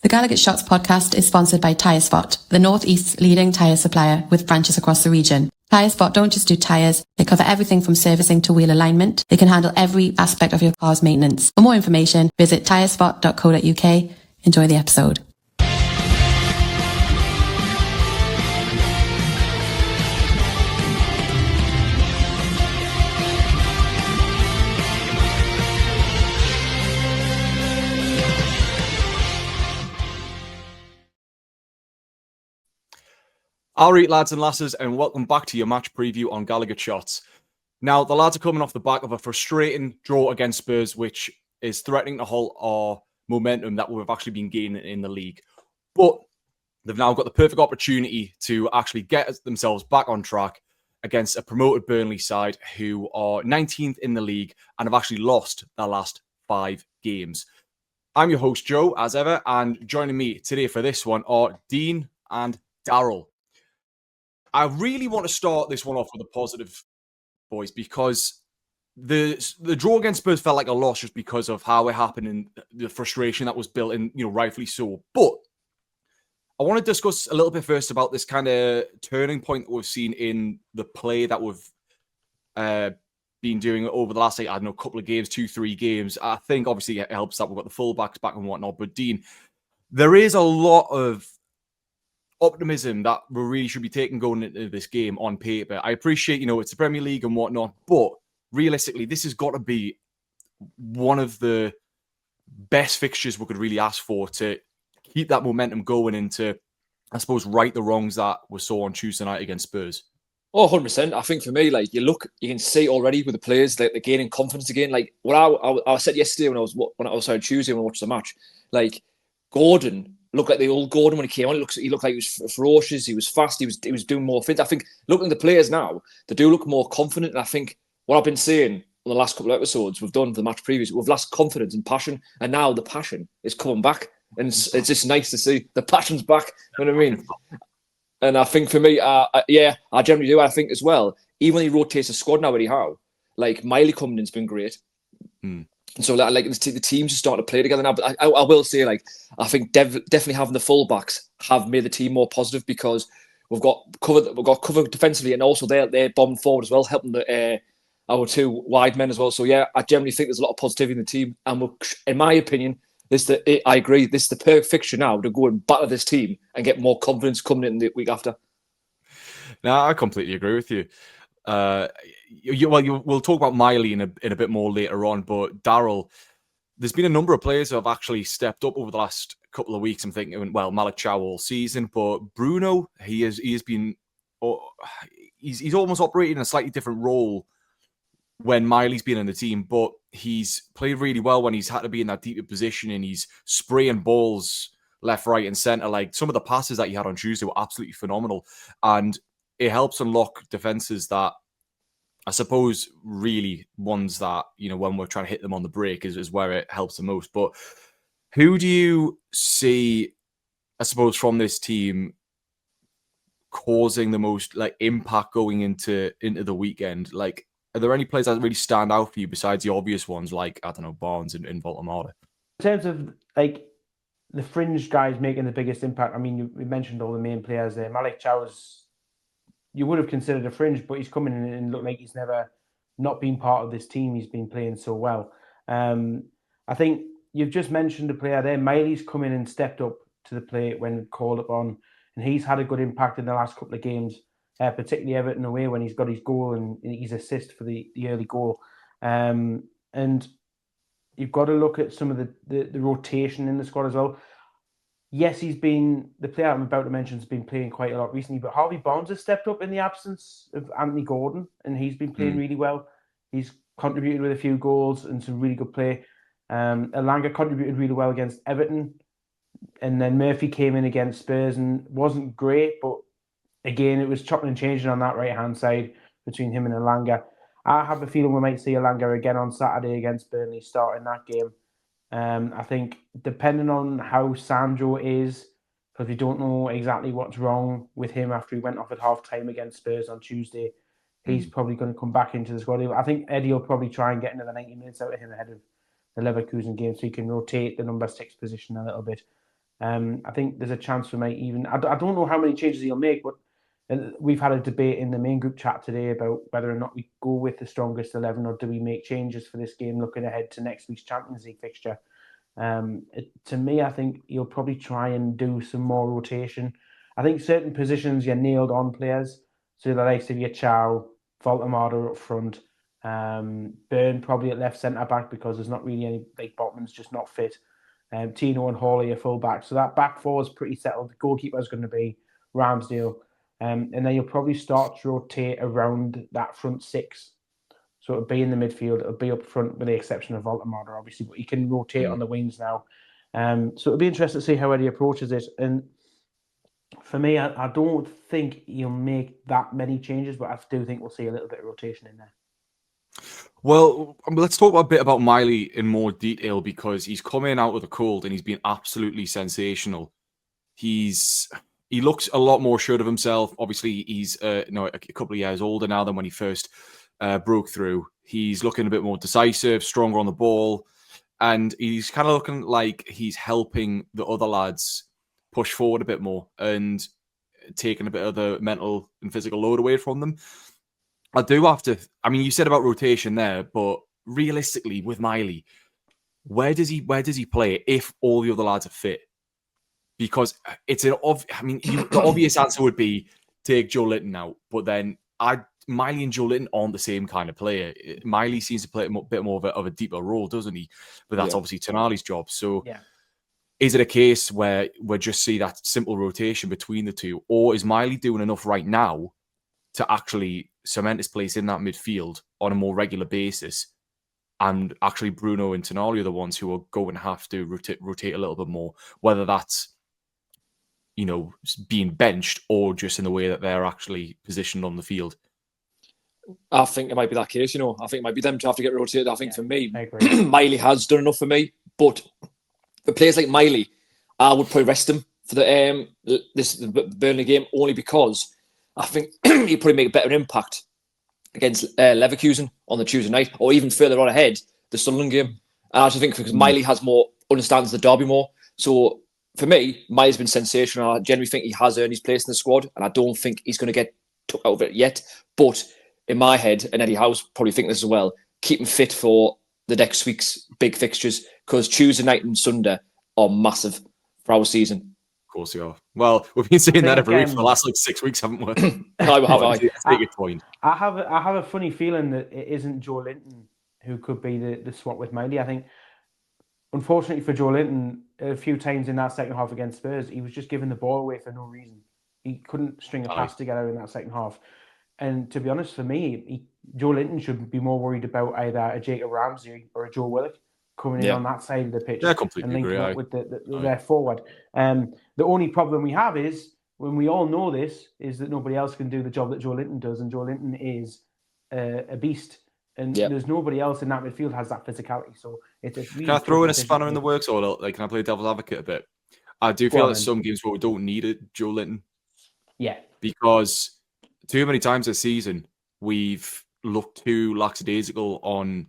The Gallagher Shots podcast is sponsored by TyreSpot, the North East's leading tyre supplier with branches across the region. TyreSpot don't just do tyres, they cover everything from servicing to wheel alignment. They can handle every aspect of your car's maintenance. For more information, visit tyrespot.co.uk. Enjoy the episode. All right, lads and lasses, and welcome back to your match preview on Gallagher Shots. Now, the lads are coming off the back of a frustrating draw against Spurs, which is threatening to halt our momentum that we've actually been gaining in the league. But they've now got the perfect opportunity to actually get themselves back on track against a promoted Burnley side who are 19th in the league and have actually lost their last 5 games. I'm your host, Joe, as ever, and joining me today for this one are Dean and Daryl. I really want to start this one off with a positive, boys, because the draw against Spurs felt like a loss just because of how it happened and the frustration that was built in, rightfully so. But I want to discuss a little bit first about this kind of turning point that we've seen in the play that we've been doing over the last, couple of games, 2-3 games. I think obviously it helps that we've got the fullbacks back and whatnot. But Dean, there is a lot of optimism that we really should be taking going into this game on paper. I appreciate, it's the Premier League and whatnot, but realistically, this has got to be one of the best fixtures we could really ask for to keep that momentum going and to, I suppose, right the wrongs that we saw on Tuesday night against Spurs. Oh, 100%. I think for me, you can see already with the players that they're gaining confidence again. Like what I said yesterday when I was on Tuesday when I watched the match, Gordon looked like the old Gordon when he came on. He looked like he was ferocious. He was fast. He was doing more things. I think looking at the players now, they do look more confident. And I think what I've been saying on the last couple of episodes we've done for the match previous, we've lost confidence and passion, and now the passion is coming back, and it's just nice to see the passion's back. You know what I mean? And I think for me, I generally do. I think as well, even when he rotates the squad now, Eddie Howe, Miley coming in's been great. And so the teams are starting to play together now. But I will say, I think definitely having the fullbacks have made the team more positive because we've got cover defensively, and also they're bombing forward as well, helping our 2 wide men as well. So yeah, I generally think there's a lot of positivity in the team. And in my opinion, I agree. This is the perfect fixture now to go and batter this team and get more confidence coming in the week after. No, I completely agree with you. We'll talk about Miley in a bit more later on, but Daryl, there's been a number of players who have actually stepped up over the last couple of weeks. I'm thinking, Malik Chow all season, but Bruno, he's almost operating in a slightly different role when Miley's been in the team, but he's played really well when he's had to be in that deeper position, and he's spraying balls left, right, and centre. Some of the passes that he had on Tuesday were absolutely phenomenal, and it helps unlock defenses that I suppose really ones that, when we're trying to hit them on the break is where it helps the most. But who do you see, I suppose, from this team causing the most impact going into the weekend? Are there any players that really stand out for you besides the obvious ones Barnes and Voltemada? In terms of the fringe guys making the biggest impact, we mentioned all the main players there. Malik Chow's, you would have considered a fringe, but he's coming in and looked like he's never not been part of this team. He's been playing so well. I think you've just mentioned a player there. Miley's come in and stepped up to the plate when called upon, and he's had a good impact in the last couple of games, particularly Everton away when he's got his goal and his assist for the early goal. And you've got to look at some of the rotation in the squad as well. Yes, the player I'm about to mention has been playing quite a lot recently, but Harvey Barnes has stepped up in the absence of Anthony Gordon, and he's been playing really well. He's contributed with a few goals and some really good play. Elanga contributed really well against Everton, and then Murphy came in against Spurs and wasn't great, but again, it was chopping and changing on that right-hand side between him and Elanga. I have a feeling we might see Elanga again on Saturday against Burnley starting that game. I think depending on how Sandro is, because we don't know exactly what's wrong with him after he went off at half-time against Spurs on Tuesday, he's probably going to come back into the squad. I think Eddie will probably try and get another 90 minutes out of him ahead of the Leverkusen game so he can rotate the number 6 position a little bit. I think there's a chance we might even. I don't know how many changes he'll make, but we've had a debate in the main group chat today about whether or not we go with the strongest 11 or do we make changes for this game looking ahead to next week's Champions League fixture. To me, I think you'll probably try and do some more rotation. I think certain positions you're nailed on players. So the likes of your Chow, Voltemada up front, Burn probably at left centre back because there's not really any big bottoms, just not fit. Tino and Hawley are full back. So that back four is pretty settled. The goalkeeper is going to be Ramsdale. And then you'll probably start to rotate around that front six. So it'll be in the midfield, it'll be up front with the exception of Voltemada, obviously, but you can rotate on the wings now. So it'll be interesting to see how Eddie approaches it. And for me, I don't think he'll make that many changes, but I do think we'll see a little bit of rotation in there. Well, let's talk a bit about Miley in more detail because he's coming out of the cold and he's been absolutely sensational. He looks a lot more sure of himself. Obviously, he's a couple of years older now than when he first broke through. He's looking a bit more decisive, stronger on the ball, and he's kind of looking like he's helping the other lads push forward a bit more and taking a bit of the mental and physical load away from them. I do have to. I mean, you said about rotation there, but realistically, with Miley, where does he play if all the other lads are fit? Because it's the obvious answer would be take Joe Linton out, but then Miley and Joe Linton aren't the same kind of player. Miley seems to play a bit more of a deeper role, doesn't he? But that's obviously Tonali's job. So, is it a case where we just see that simple rotation between the two, or is Miley doing enough right now to actually cement his place in that midfield on a more regular basis? And actually, Bruno and Tonali are the ones who are going to have to rotate a little bit more, whether that's being benched or just in the way that they're actually positioned on the field. I think it might be that case, I think it might be them to have to get rotated. I think for me, Miley has done enough for me. But for players like Miley, I would probably rest him for the Burnley game only because I think he'd probably make a better impact against Leverkusen on the Tuesday night or even further on ahead, the Sunderland game. And I just think because Miley understands the derby more. So for me, Miley's been sensational. I genuinely think he has earned his place in the squad, and I don't think he's going to get took out of it yet. But in my head, and Eddie Howe's probably think this as well, keep him fit for the next week's big fixtures because Tuesday night and Sunday are massive for our season. Of course you are. Well, we've been saying that every week for the last 6 weeks, haven't we? I have a funny feeling that it isn't Joe Linton who could be the swap with Miley. I think, unfortunately for Joe Linton, a few times in that second half against Spurs, he was just giving the ball away for no reason. He couldn't string a pass together in that second half. And to be honest, for me, Joe Linton should be more worried about either a Jacob Ramsey or a Joe Willock coming in on that side of the pitch and linking up with their forward. The only problem we have is, when we all know this, is that nobody else can do the job that Joe Linton does, and Joe Linton is a beast. And there's nobody else in that midfield has that physicality. So it's a really. Can I throw in a spanner in the works, or can I play devil's advocate a bit? I do feel like some games where we don't need a Joe Linton. Yeah. Because too many times this season, we've looked too lackadaisical on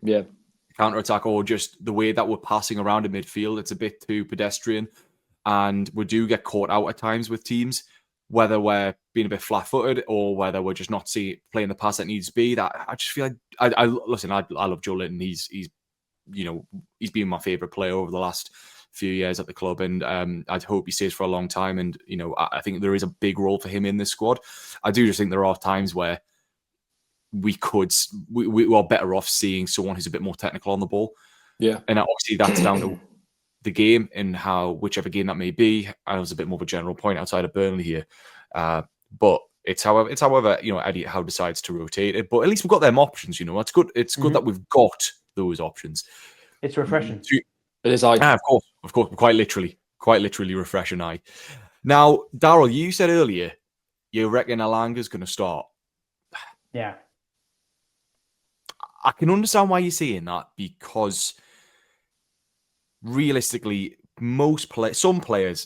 counter-attack or just the way that we're passing around in midfield. It's a bit too pedestrian. And we do get caught out at times with teams, whether we're being a bit flat-footed or whether we're just not playing the pass that needs to be. That I just feel like I love Joe Linton. He's been my favourite player over the last few years at the club, and I'd hope he stays for a long time. And I think there is a big role for him in this squad. I do just think there are times where we are better off seeing someone who's a bit more technical on the ball. Yeah, and obviously that's down to the game and whichever game that may be. I know it's a bit more of a general point outside of Burnley here, but it's however Eddie Howe decides to rotate it. But at least we've got them options. It's good. It's good that we've got those options. It's refreshing. It is. Of course, quite literally refreshing. Now, Daryl, you said earlier you reckon Alanga's going to start. Yeah, I can understand why you're saying that, because realistically, some players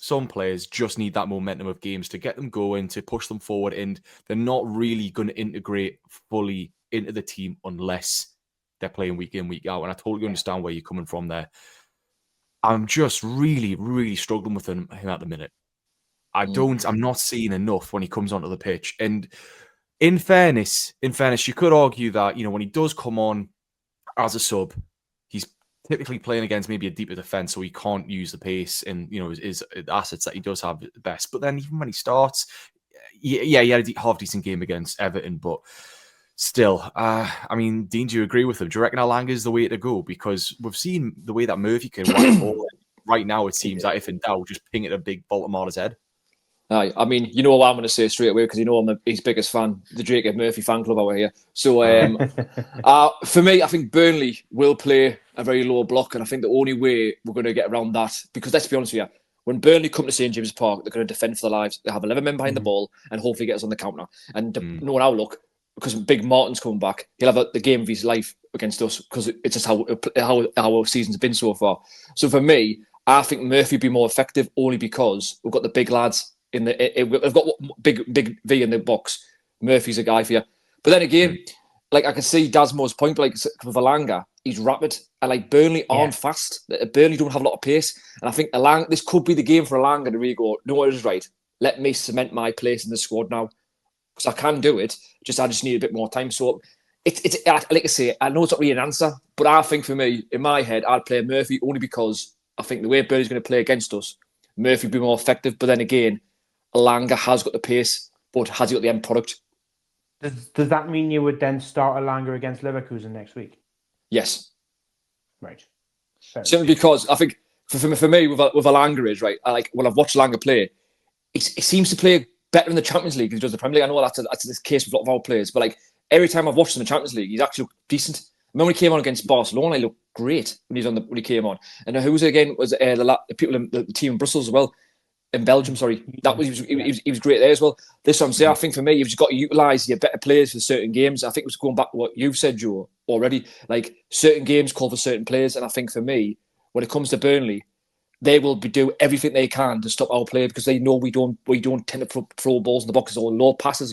just need that momentum of games to get them going, to push them forward, and they're not really going to integrate fully into the team unless they're playing week in, week out. And I totally understand where you're coming from there. I'm just really, really struggling with him at the minute. I'm not seeing enough when he comes onto the pitch. And in fairness, you could argue that, when he does come on as a sub, he's typically playing against maybe a deeper defense, so he can't use the pace and, his assets that he does have best. But then even when he starts, he had a half-decent game against Everton, but still, Dean, do you agree with him? Do you reckon Alanga is the way to go? Because we've seen the way that Murphy can whack ball. Right now, it seems that if in doubt, just ping it a big Baltimore's head. Aye, what I'm going to say straight away, because I'm his biggest fan, the Jacob Murphy fan club over here. So for me, I think Burnley will play a very low block, and I think the only way we're going to get around that, because let's be honest with you, when Burnley come to St James's Park, they're going to defend for their lives. They have 11 men behind the ball and hopefully get us on the counter. And knowing our luck, because Big Martin's coming back, he'll have the game of his life against us, because it's just how our season's been so far. So for me, I think Murphy will be more effective only because we've got the big lads we've got big V in the box. Murphy's a guy for you. But then again, I can see Dasmo's point, but with Alanga, he's rapid. And Burnley aren't fast. Burnley don't have a lot of pace. And I think this could be the game for Alanga to really go, no, it is right. Let me cement my place in the squad now. Because I can do it. I just need a bit more time. So it's like I say, I know it's not really an answer, but I think for me, in my head, I'd play Murphy only because I think the way Burnley's going to play against us, Murphy would be more effective. But then again, Alanga has got the pace, but has he got the end product? Does that mean you would then start Alanga against Leverkusen next week? Yes. Right. Simply because I think for me with Alanga is right. When I've watched Alanga play, he seems to play better in the Champions League than he does the Premier League. I know that's the case with a lot of our players, but every time I've watched him in the Champions League, he's actually decent. I remember when he came on against Barcelona, he looked great when he came on. And who was it again? Was the people in the team in Brussels as well? In Belgium, sorry. He was great there as well. This one, I think for me, you've just got to utilise your better players for certain games. I think it was going back to what you've said, Joe, already. Certain games call for certain players. And I think for me, when it comes to Burnley, they will do everything they can to stop our play because they know we don't tend to throw balls in the boxes or low passes,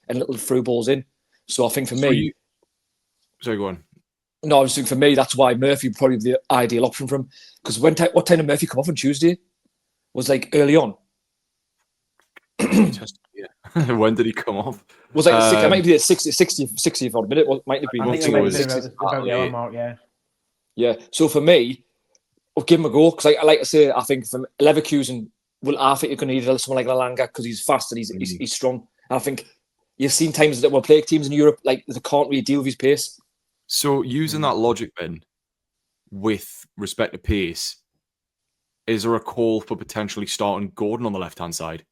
and little through balls in. So I think for me... Sorry, go on. No, I was thinking for me, that's why Murphy would probably be the ideal option for him. Because what time did Murphy come off on Tuesday? Was early on. When did he come off? Was it might be the 60th odd minute. Might have been. I think it might have been about the hour mark, yeah. Yeah. So for me, I'll give him a go because I like to say I think from Leverkusen, I think you're going to need someone like Alanga because he's fast and he's strong. And I think you've seen times that we'll play teams in Europe they can't really deal with his pace. So using that logic then, with respect to pace, is there a call for potentially starting Gordon on the left-hand side?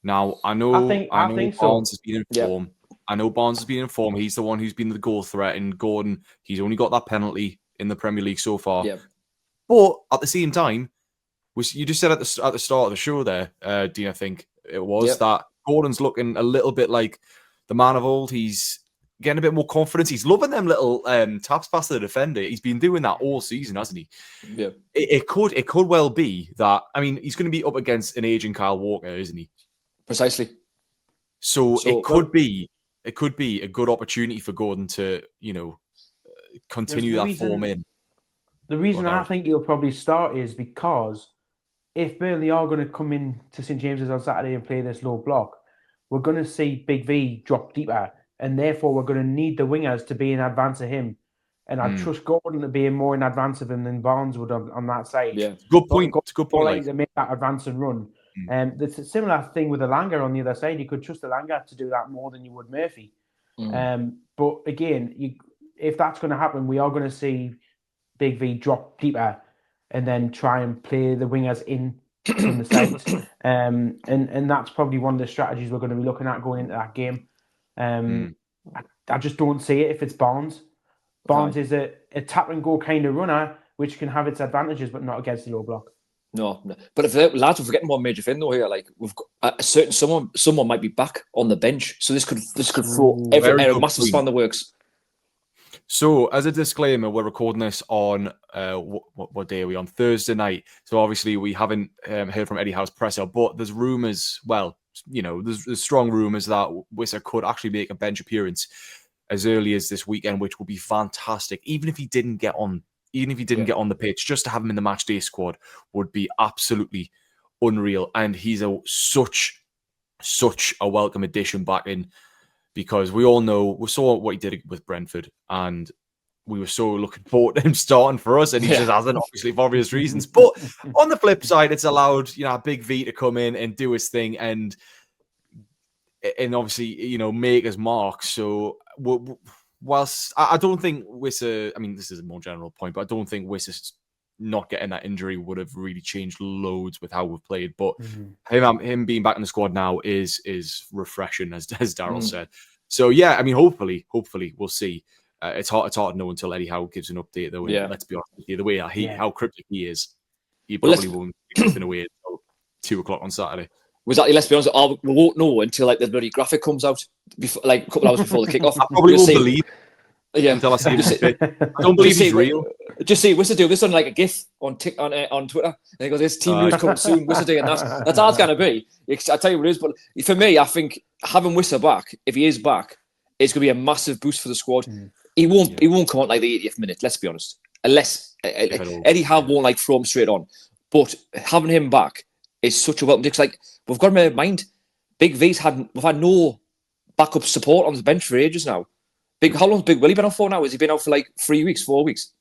Now, I know Barnes has been in form. Yeah. I know Barnes has been in form. He's the one who's been the goal threat. And Gordon, he's only got that penalty in the Premier League so far. Yeah. But at the same time, you just said at the start of the show there, Dean, I think it was, that Gordon's looking a little bit like the man of old. He's getting a bit more confidence. He's loving them little taps past the defender. He's been doing that all season, hasn't he? Yeah. It could well be that. I mean, he's going to be up against an aging Kyle Walker, isn't he? Precisely. So it could be a good opportunity for Gordon to, continue that form in. The reason I think he'll probably start is because if Burnley are going to come in to St James's on Saturday and play this low block, we're going to see Big V drop deeper. And therefore, we're going to need the wingers to be in advance of him. And I trust Gordon to be more in advance of him than Barnes would on that side. Yeah, good point. It's a good point. To make that advance and run. There's a similar thing with Alanga on the other side. You could trust Alanga to do that more than you would Murphy. But again, if that's going to happen, we are going to see Big V drop deeper and then try and play the wingers in from the sides. And that's probably one of the strategies we're going to be looking at going into that game. I just don't see it if it's Barnes. Barnes is a tap and go kind of runner, which can have its advantages, but not against the low block. No. But if lads, we're forgetting one major thing though here. We've got a certain someone might be back on the bench, so this could throw a massive span in the works. So, as a disclaimer, we're recording this on what day are we on? Thursday night. So obviously we haven't heard from Eddie Howe's presser, but there's rumours. Well, there's strong rumours that Wissa could actually make a bench appearance as early as this weekend, which would be fantastic. Even if he didn't get on, even if he didn't get on the pitch, just to have him in the match day squad would be absolutely unreal. And he's such a welcome addition back in, because we saw what he did with Brentford, and we were so looking forward to him starting for us, and he just hasn't, obviously, for obvious reasons. But on the flip side, it's allowed Big V to come in and do his thing and obviously make his mark. So whilst I don't think Wissa, I mean, this is a more general point, but I don't think Wissa's not getting that injury would have really changed loads with how we've played. But him being back in the squad now is refreshing, as Daryl said. So yeah, I mean, hopefully we'll see. It's hard to know until Eddie Howe gives an update, though. And let's be honest with you, the way how cryptic he is, he probably won't give anything away until 2:00 on Saturday. Was that? Let's be honest, we won't know until the bloody graphic comes out, before, a couple hours before the kickoff. I probably won't believe. Until I see it. I don't believe he's real. Just see Wissa do this on a GIF on Twitter, and he goes, "This team news coming soon." Wissa doing that's how it's gonna be. I tell you what it is, but for me, I think having Wissa back, if he is back, it's gonna be a massive boost for the squad. He won't come out the 80th minute. Let's be honest, unless Eddie Howe won't throw him straight on. But having him back is such a welcome. Because we've got him in mind. Big V's we've had no backup support on the bench for ages now. How long's Big Willie been out for now? Has he been out for 3 weeks, 4 weeks?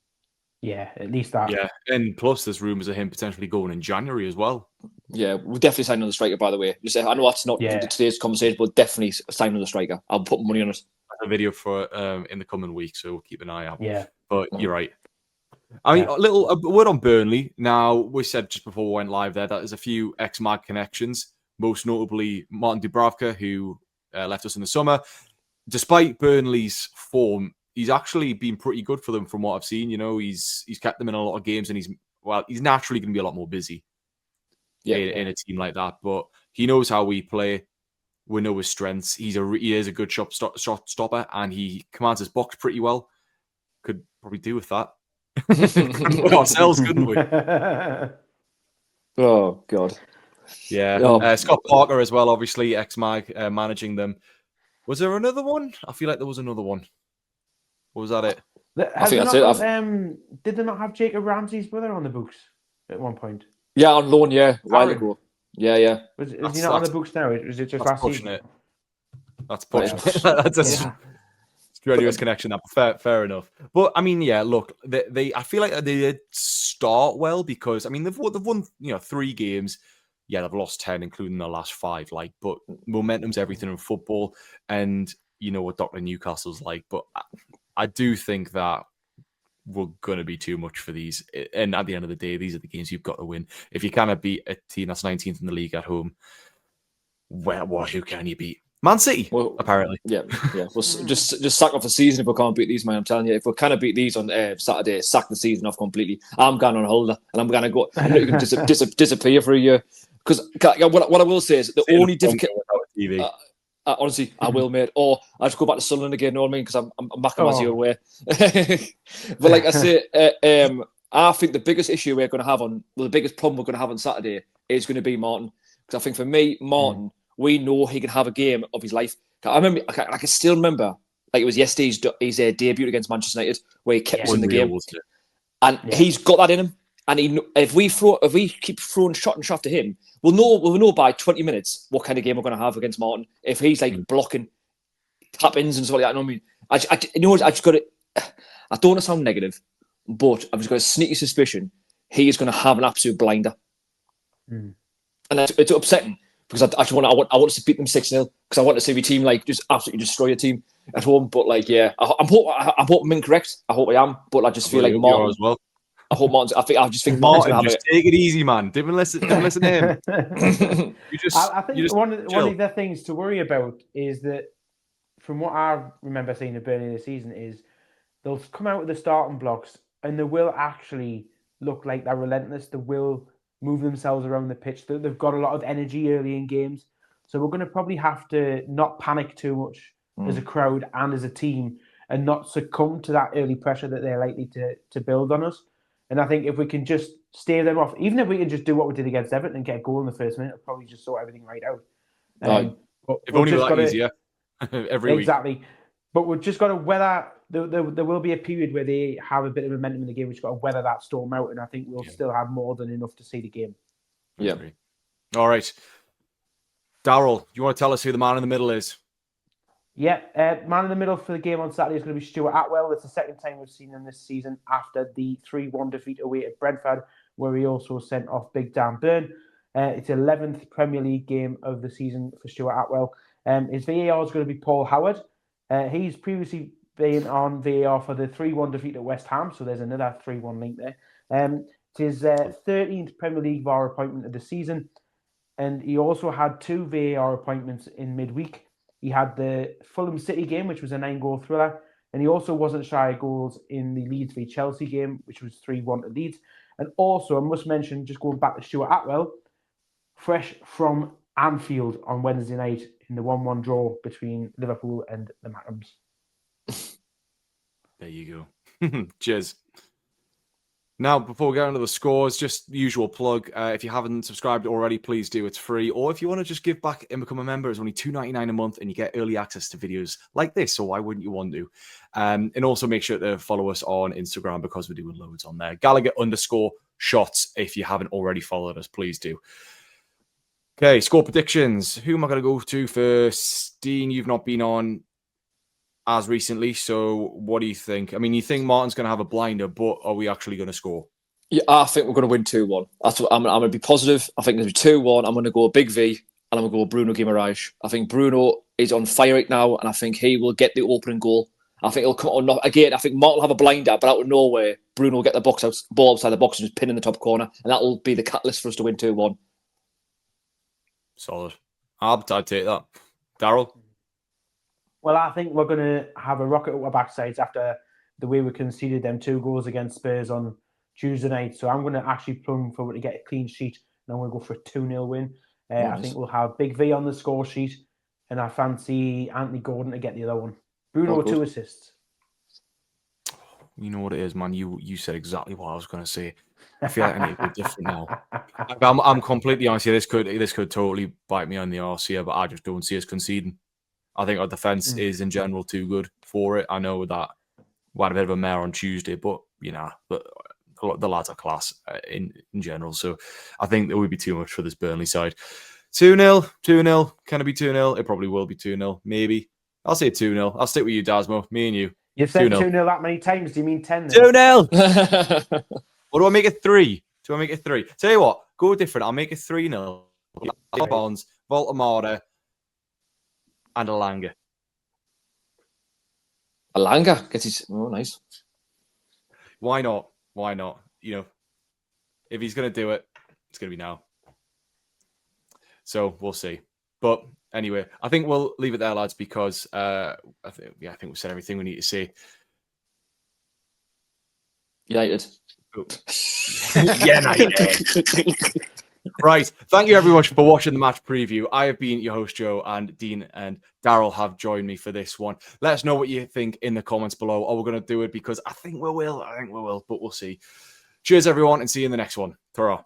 Yeah, at least that. Yeah, and plus there's rumours of him potentially going in January as well. Yeah, we'll definitely sign another striker, by the way. I know that's not today's conversation, but definitely sign another striker. I'll put money on it. A video for in the coming week, so we'll keep an eye out. Yeah. But you're right. I mean, a word on Burnley. Now, we said just before we went live there that there's a few ex-Mag connections, most notably Martin Dubravka, who left us in the summer. Despite Burnley's form, he's actually been pretty good for them from what I've seen. He's kept them in a lot of games, and he's naturally going to be a lot more busy in a team like that. But he knows how we play. We know his strengths. He is a good shot stopper, and he commands his box pretty well. Could probably do with that ourselves, couldn't we? Oh God. Yeah. Scott Parker as well, obviously ex-Mag, managing them. Was there another one? I feel like there was another one. Or was that it? I think that's it. Did they not have Jacob Ramsey's brother on the books at one point? Yeah, on loan, a while ago. Yeah. Is he not on the books now? Is it just last season? That's pushing it. That's a strenuous connection. Fair enough. But I mean, look, I feel like they did start well, because I mean they've won 3 games. Yeah, they've lost 10, including the last 5. But momentum's everything in football, and you know what Dr. Newcastle's like. But I do think that we're going to be too much for these. And at the end of the day, these are the games you've got to win. If you cannot beat a team that's 19th in the league at home, who can you beat? Man City, apparently. Yeah. Well, just sack off the season if we can't beat these, man. I'm telling you, if we cannot beat these on Saturday, sack the season off completely. I'm going on holiday, and I'm going to go. You can disappear for a year. Because what I will say is the only difficulty. Honestly, I will, mate. Or I just go back to Sunderland again. You know what I mean? Because I'm back on your way. But like I say, I think the biggest issue we're going to have the biggest problem we're going to have on Saturday is going to be Martin. Because I think for me, Martin, we know he can have a game of his life. I can still remember, it was yesterday his debut against Manchester United, where he kept us in the game, and he's got that in him. And if we keep throwing shot and shot to him, we'll know by 20 minutes what kind of game we're going to have against Martin. If he's blocking tap-ins and stuff like that, I just got it. I don't want to sound negative, but I've just got a sneaky suspicion he is going to have an absolute blinder, and it's upsetting because I want us to beat them 6-0 because I want to see the team just absolutely destroy a team at home. But I'm hoping I'm incorrect. I hope I am, but I just feel like Martin as well. I hope Martin's. I just think Martin's going to have it. Take it easy, man. Don't listen to him. I think one of the things to worry about is that, from what I remember seeing at Burnley this season, is they'll come out with the starting blocks and they will actually look like they're relentless. They will move themselves around the pitch. They've got a lot of energy early in games. So we're going to probably have to not panic too much as a crowd and as a team, and not succumb to that early pressure that they're likely to build on us. And I think if we can just stave them off, even if we can just do what we did against Everton and get a goal in the first minute, it'll probably just sort everything right out. If only that easier every week. Exactly. But we've just got to weather. There will be a period where they have a bit of momentum in the game. We've got to weather that storm out, and I think we'll still have more than enough to see the game. Yeah. All right. Daryl, you want to tell us who the man in the middle is? Yeah, man in the middle for the game on Saturday is going to be Stuart Atwell. It's the second time we've seen him this season after the 3-1 defeat away at Brentford, where he also sent off Big Dan Burn. It's 11th Premier League game of the season for Stuart Atwell. His VAR is going to be Paul Howard. He's previously been on VAR for the 3-1 defeat at West Ham, so there's another 3-1 link there. It's his 13th Premier League VAR appointment of the season, and he also had 2 VAR appointments in midweek. He had the Fulham City game, which was a 9-goal thriller, and he also wasn't shy of goals in the Leeds v Chelsea game, which was 3-1 to Leeds. And also, I must mention, just going back to Stuart Atwell, fresh from Anfield on Wednesday night in the 1-1 draw between Liverpool and the Mackhams. There you go. Cheers. Now, before we get into the scores, just the usual plug. If you haven't subscribed already, please do. It's free. Or if you want to just give back and become a member, it's only $2.99 a month and you get early access to videos like this. So why wouldn't you want to? And also make sure to follow us on Instagram because we're doing loads on there. Gallagher_shots. If you haven't already followed us, please do. Okay, score predictions. Who am I going to go to first? Dean, you've not been on as recently, so what do you think? I mean, you think Martin's going to have a blinder, but are we actually going to score? Yeah, I think we're going to win 2-1. That's what I'm going to be positive. I think it's going to be 2-1. I'm going to go Big V, and I'm going to go Bruno Guimaraes. I think Bruno is on fire right now, and I think he will get the opening goal. I think he'll come on. Again, I think Martin will have a blinder, but out of nowhere, Bruno will get the ball outside the box and just pin in the top corner, and that will be the catalyst for us to win 2-1. Solid. I'd take that. Daryl? Well, I think we're going to have a rocket up our backsides after the way we conceded them 2 goals against Spurs on Tuesday night. So I'm going to actually plumb forward to get a clean sheet, and I'm going to go for a 2-0 win. I think we'll have Big V on the score sheet, and I fancy Anthony Gordon to get the other one. Bruno, 2 assists. You know what it is, man. You said exactly what I was going to say. I feel like I need to go different now. I'm completely honest here. This could totally bite me on the arse here, but I just don't see us conceding. I think our defence is in general too good for it. I know that we had a bit of a mare on Tuesday, but the lads are class in general. So I think there would be too much for this Burnley side. 2-0. Can it be 2-0? It probably will be 2-0. Maybe. I'll say 2-0. I'll stick with you, Dasmo. Me and you. You've said 2-0 that many times. Do you mean 10? 2-0. Or do I make it 3? Tell you what, go different. I'll make it 3-0. Bonds, Voltamara, and Alanga. Alanga gets his... Oh, nice. Why not? You know, if he's going to do it, it's going to be now. So we'll see. But anyway, I think we'll leave it there, lads, because I think we've said everything we need to say. United. United. Right. Thank you everyone for watching the match preview. I have been your host, Joe, and Dean and Daryl have joined me for this one. Let us know what you think in the comments below. Are we going to do it? Because I think we will, but we'll see. Cheers, everyone, and see you in the next one. Ta-ra.